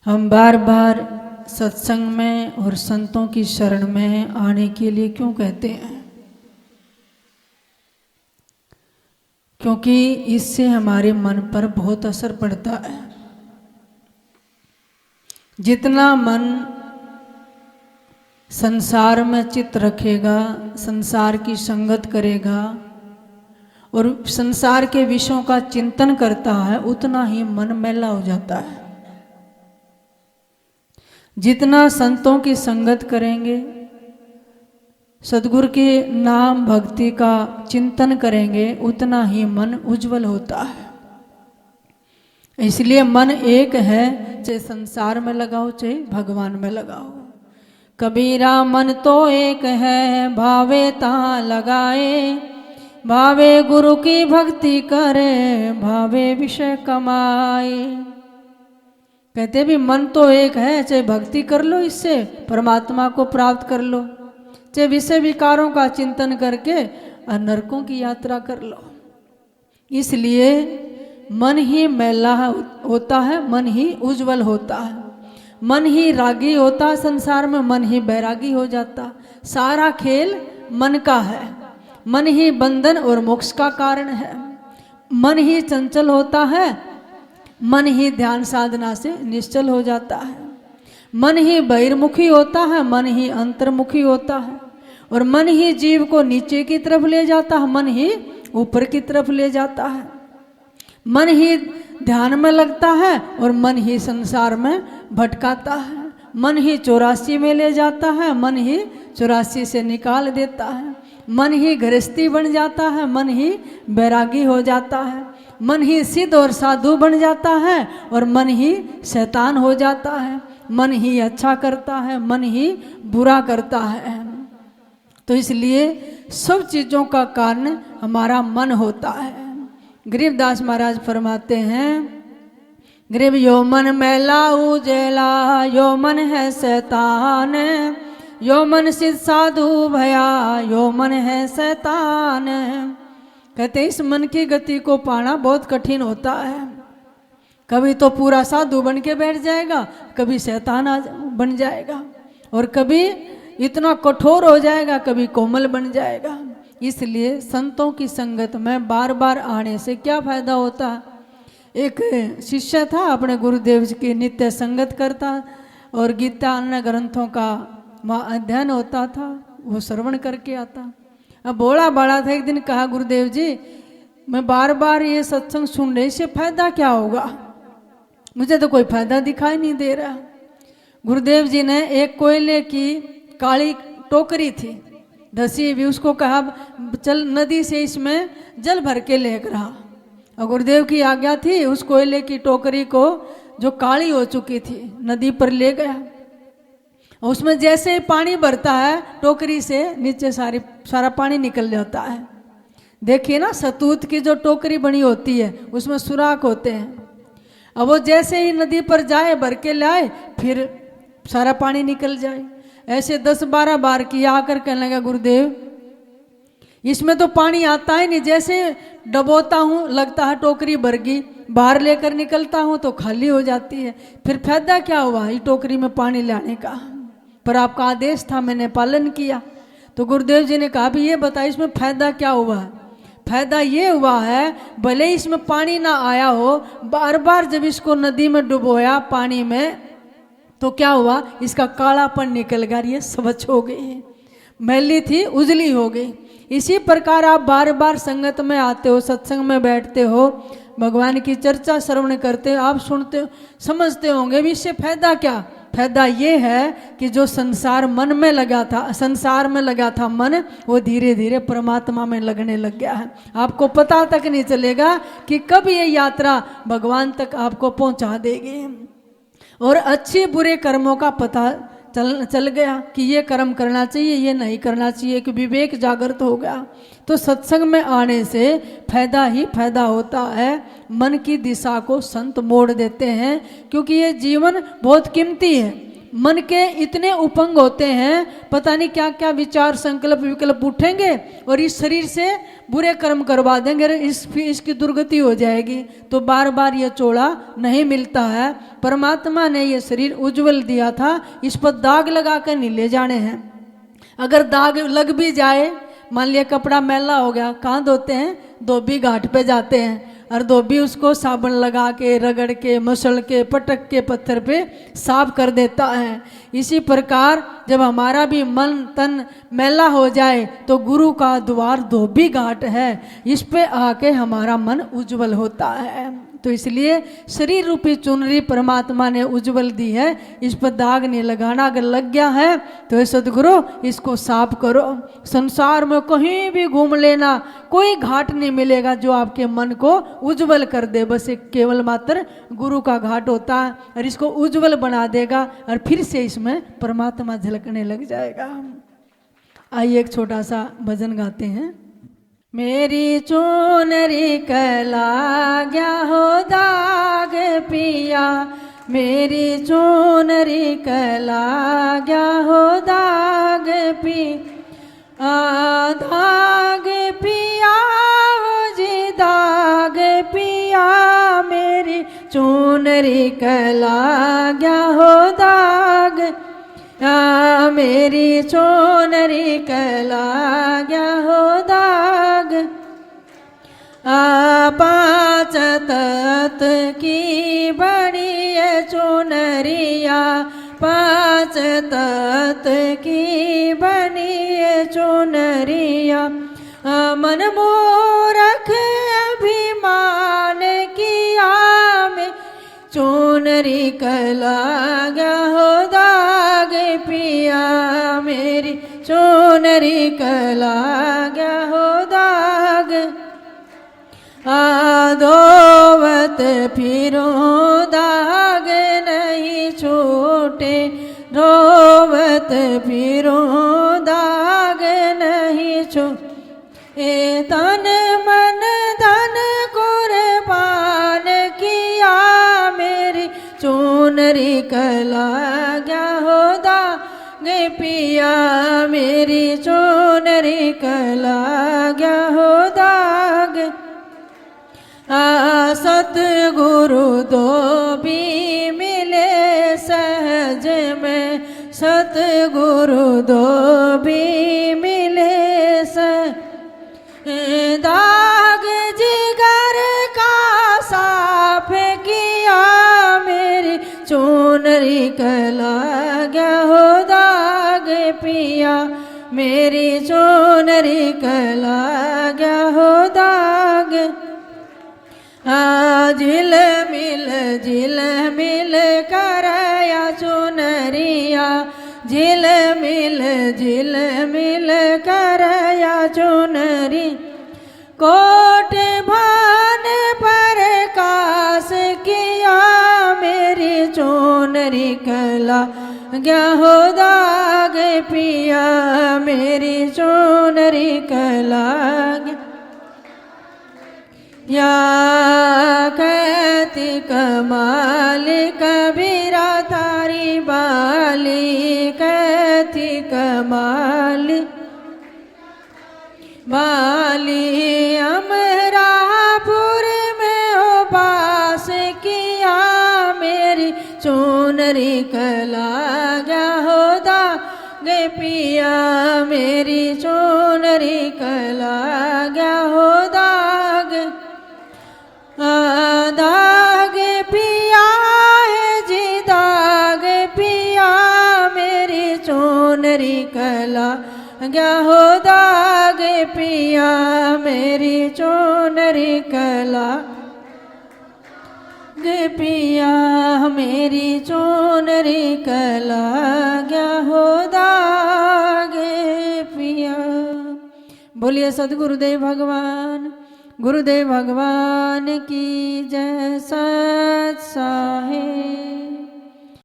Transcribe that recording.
हम बार बार सत्संग में और संतों की शरण में आने के लिए क्यों कहते हैं? क्योंकि इससे हमारे मन पर बहुत असर पड़ता है। जितना मन संसार में चित्त रखेगा, संसार की संगत करेगा और संसार के विषयों का चिंतन करता है, उतना ही मन मैला हो जाता है। जितना संतों की संगत करेंगे, सद्गुरु के नाम भक्ति का चिंतन करेंगे, उतना ही मन उज्जवल होता है। इसलिए मन एक है, चाहे संसार में लगाओ चाहे भगवान में लगाओ। कबीरा मन तो एक है, भावे ता लगाए, भावे गुरु की भक्ति करे, भावे विषय कमाए। कहते भी मन तो एक है, चाहे भक्ति कर लो, इससे परमात्मा को प्राप्त कर लो, चाहे विषय विकारों का चिंतन करके नरकों की यात्रा कर लो। इसलिए मन ही मैला होता है, मन ही उज्जवल होता है, मन ही रागी होता है संसार में, मन ही बैरागी हो जाता। सारा खेल मन का है, मन ही बंधन और मोक्ष का कारण है। मन ही चंचल होता है, मन ही ध्यान साधना से निश्चल हो जाता है। मन ही बहिर्मुखी होता है, मन ही अंतर्मुखी होता है, और मन ही जीव को नीचे की तरफ ले जाता है, मन ही ऊपर की तरफ ले जाता है। मन ही ध्यान में लगता है और मन ही संसार में भटकाता है। मन ही 84 में ले जाता है, मन ही 84 से निकाल देता है। मन ही गृहस्थी बन जाता है, मन ही बैरागी हो जाता है। मन ही सिद्ध और साधु बन जाता है और मन ही शैतान हो जाता है। मन ही अच्छा करता है, मन ही बुरा करता है। तो इसलिए सब चीज़ों का कारण हमारा मन होता है। गरीबदास महाराज फरमाते हैं, गरीब यो मन मैला उजेला, यो मन है शैतान, यो मन सिद्ध साधु भया, यो मन है शैतान। कहते इस मन की गति को पाना बहुत कठिन होता है। कभी तो पूरा साधु बन के बैठ जाएगा, कभी शैतान बन जाएगा, और कभी इतना कठोर हो जाएगा, कभी कोमल बन जाएगा। इसलिए संतों की संगत में बार बार आने से क्या फायदा होता है? एक शिष्य था, अपने गुरुदेव जी की नित्य संगत करता और गीता अन्य ग्रंथों का अध्ययन होता था, वो श्रवण करके आता। अब बोला बड़ा था, एक दिन कहा, गुरुदेव जी मैं बार बार ये सत्संग सुनने से फायदा क्या होगा? मुझे तो कोई फायदा दिखाई नहीं दे रहा। गुरुदेव जी ने एक कोयले की काली टोकरी थी धसी हुई, उसको कहा चल नदी से इसमें जल भर के लेकर आ। और गुरुदेव की आज्ञा थी, उस कोयले की टोकरी को जो काली हो चुकी थी नदी पर ले गया। उसमें जैसे ही पानी भरता है टोकरी से नीचे सारा पानी निकल जाता है। देखिए ना, सतूत की जो टोकरी बनी होती है उसमें सुराख होते हैं। अब वो जैसे ही नदी पर जाए, भर के लाए, फिर सारा पानी निकल जाए। ऐसे 10-12 बार किया, आकर कहने लगा, गुरुदेव इसमें तो पानी आता ही नहीं, जैसे डबोता हूँ लगता है टोकरी भर गई, बाहर लेकर निकलता हूँ तो खाली हो जाती है। फिर फायदा क्या हुआ ये टोकरी में पानी लाने का? पर आपका आदेश था, मैंने पालन किया। तो गुरुदेव जी ने कहा, भी ये बता इसमें फायदा क्या हुआ है? फायदा ये हुआ है, भले ही इसमें पानी ना आया हो, बार बार जब इसको नदी में डुबोया पानी में, तो क्या हुआ, इसका कालापन निकल गया, ये स्वच्छ हो गई, मैली थी उजली हो गई। इसी प्रकार आप बार बार संगत में आते हो, सत्संग में बैठते हो, भगवान की चर्चा श्रवण करते हो, आप सुनते हो, समझते होंगे भी इससे फायदा क्या? फायदा ये है कि जो संसार में लगा था मन, वो धीरे धीरे परमात्मा में लगने लग गया है। आपको पता तक नहीं चलेगा कि कब ये यात्रा भगवान तक आपको पहुंचा देगी। और अच्छे बुरे कर्मों का पता चल गया कि ये कर्म करना चाहिए, ये नहीं करना चाहिए, कि विवेक जागृत हो गया। तो सत्संग में आने से फायदा ही फायदा होता है। मन की दिशा को संत मोड़ देते हैं, क्योंकि ये जीवन बहुत कीमती है। मन के इतने उपंग होते हैं, पता नहीं क्या क्या विचार संकल्प विकल्प उठेंगे और इस शरीर से बुरे कर्म करवा देंगे, इसकी दुर्गति हो जाएगी। तो बार बार ये चोला नहीं मिलता है। परमात्मा ने ये शरीर उज्जवल दिया था, इस पर दाग लगा कर नहीं ले जाने हैं। अगर दाग लग भी जाए, मान लिया कपड़ा मैला हो गया, कहाँ धोते हैं? धोबी घाट पे जाते हैं और धोबी उसको साबुन लगा के रगड़ के मसल के पटक के पत्थर पे साफ कर देता है। इसी प्रकार जब हमारा भी मन तन मैला हो जाए तो गुरु का द्वार धोबी घाट है, इस पे आके हमारा मन उज्जवल होता है। तो इसलिए शरीर रूपी चुनरी परमात्मा ने उज्जवल दी है, इस पर दाग नहीं लगाना। अगर लग गया है तो सदगुरु इसको साफ करो। संसार में कहीं भी घूम लेना, कोई घाट नहीं मिलेगा जो आपके मन को उज्जवल कर दे। बस एक केवल मात्र गुरु का घाट होता है और इसको उज्जवल बना देगा और फिर से इसमें परमात्मा झलकने लग जाएगा। आइए एक छोटा सा भजन गाते हैं। मेरी चुनरी कला गया हो दाग पिया, मेरी चुनरी कला गया हो दाग पिया, दाग पिया हो जी दाग पिया, मेरी चुनरी कला गया हो दाग, मेरी चुनरी कला गया हो दाग, पांच तत्व की बड़ी चुनरिया, पांच तत्व की बनी चुनरिया, मन मूरख अभिमान किया, में चुनरी कला गया हो दाग पिया, मेरी चुनरी कला गया हो दाग, धोवत फिरो दाग नहीं छूटे, धोवत फिरो दाग नहीं छूटे, तन मन धन कुर्बान किया, मेरी चुनरी कला गया हो दाग पिया, मेरी चुनरी कला गया हो दाग, सतगुरु दो भी मिले सहज में, सतगुरु दो भी मिले दाग जिगर का साफ किया, मेरी चुनरी कला गया हो दाग पिया, मेरी चुनरी कला गया हो दाग, झिल मिल करया चुनरिया, झिल मिल करया चुनरी, कोट भान प्रकाश किया, मेरी चुनरी कला गया हो दाग पिया, मेरी चुनरी कला गया, या कहती कमाल कबीरा तारी बाली, कहती कमाल बाली, अमरापुर में हो पास किया, मेरी चुनरी कला गया हो दाग पिया, मेरी चुनरी कला गया हो दाग, दाग पिया है जी दाग पिया, मेरी चुनरी कला गया हो दाग पिया, मेरी चुनरी कला ग पिया, मेरी चुनरी कला गया हो दाग पिया। बोलिए सद्गुरुदेव भगवान, गुरुदेव भगवान की जय। सत साहिब।